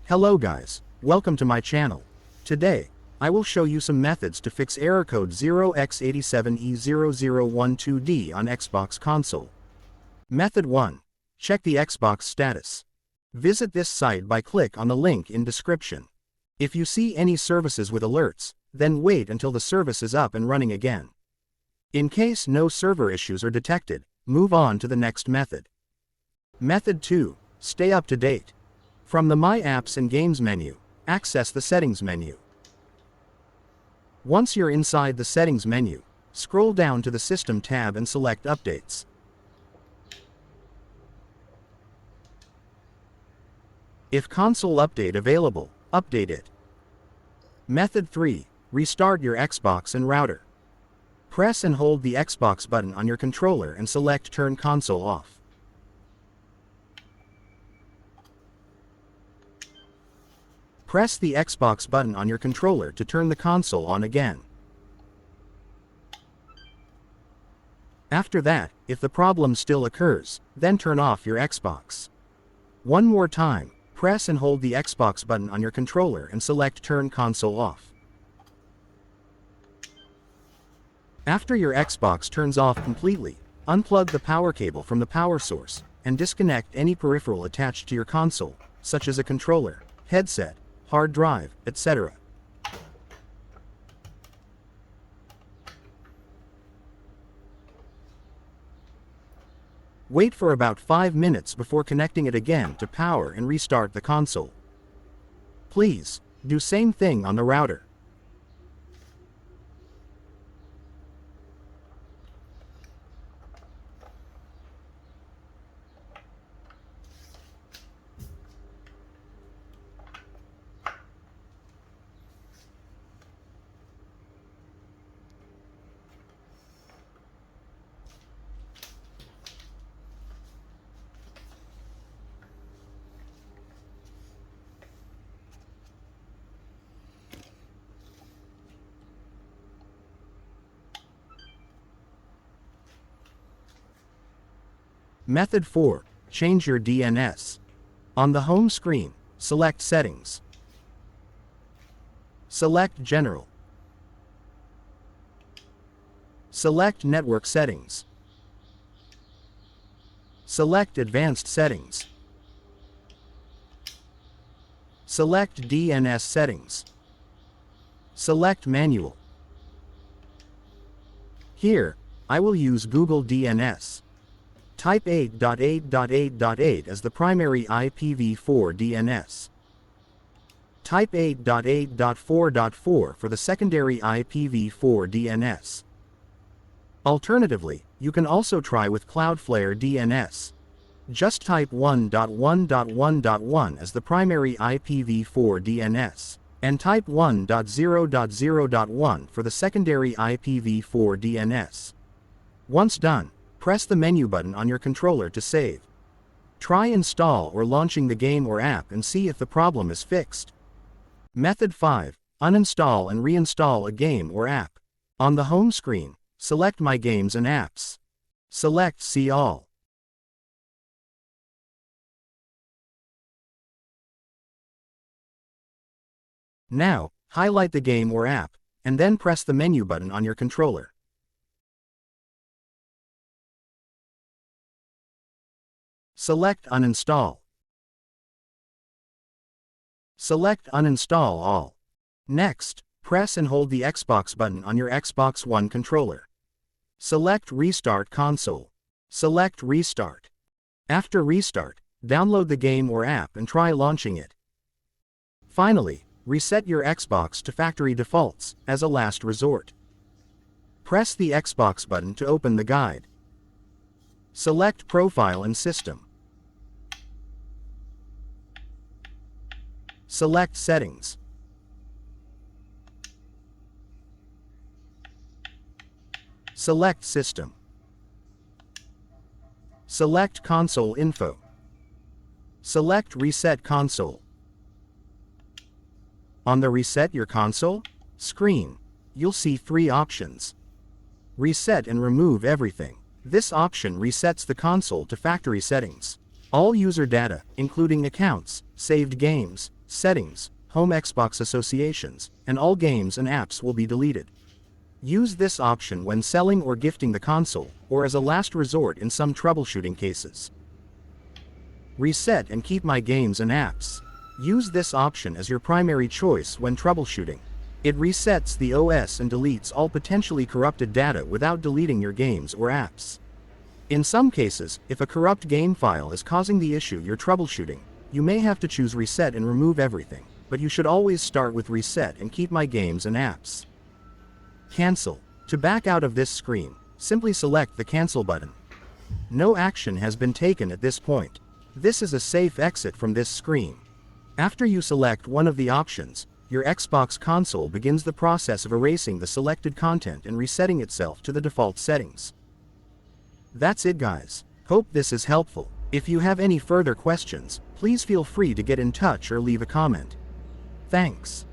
Hello guys, welcome to my channel. Today, I will show you some methods to fix error code 0x87e0012d on Xbox console. Method 1. Check the Xbox status. Visit this site by click on the link in description. If you see any services with alerts, then wait until the service is up and running again. In case no server issues are detected, move on to the next method. Method 2. Stay up to date. From the My Apps and Games menu, access the Settings menu. Once you're inside the Settings menu, scroll down to the System tab and select Updates. If console update available, update it. Method 3. Restart your Xbox and router. Press and hold the Xbox button on your controller and select Turn Console Off. Press the Xbox button on your controller to turn the console on again. After that, if the problem still occurs, then turn off your Xbox. One more time, press and hold the Xbox button on your controller and select Turn Console Off. After your Xbox turns off completely, unplug the power cable from the power source, and disconnect any peripheral attached to your console, such as a controller, headset, hard drive, etc. Wait for about 5 minutes before connecting it again to power and restart the console. Please, do same thing on the router. Method 4. Change your DNS. On the home screen, select Settings. Select General. Select Network Settings. Select Advanced Settings. Select DNS Settings. Select Manual. Here, I will use Google DNS. Type 8.8.8.8 as the primary IPv4 DNS. Type 8.8.4.4 for the secondary IPv4 DNS. Alternatively, you can also try with Cloudflare DNS. Just type 1.1.1.1 as the primary IPv4 DNS, and type 1.0.0.1 for the secondary IPv4 DNS. Once done, press the menu button on your controller to save. Try install or launching the game or app and see if the problem is fixed. Method 5. Uninstall and reinstall a game or app. On the home screen, select My Games and Apps. Select See All. Now, highlight the game or app, and then press the menu button on your controller. Select Uninstall. Select Uninstall All. Next, press and hold the Xbox button on your Xbox One controller. Select Restart Console. Select Restart. After restart, download the game or app and try launching it. Finally, reset your Xbox to factory defaults as a last resort. Press the Xbox button to open the guide. Select Profile and System. Select Settings. Select System. Select Console Info. Select Reset Console. On the Reset Your Console screen, you'll see 3 options. Reset and remove everything. This option resets the console to factory settings. All user data, including accounts, saved games, settings, home Xbox associations, and all games and apps will be deleted. Use this option when selling or gifting the console, or as a last resort in some troubleshooting cases. Reset and keep my games and apps. Use this option as your primary choice when troubleshooting. It resets the OS and deletes all potentially corrupted data without deleting your games or apps. In some cases, if a corrupt game file is causing the issue you're troubleshooting, you may have to choose reset and remove everything, but you should always start with reset and keep my games and apps. Cancel. To back out of this screen, simply select the cancel button. No action has been taken at this point. This is a safe exit from this screen. After you select one of the options, your Xbox console begins the process of erasing the selected content and resetting itself to the default settings. That's it, guys. Hope this is helpful. If you have any further questions, please feel free to get in touch or leave a comment. Thanks.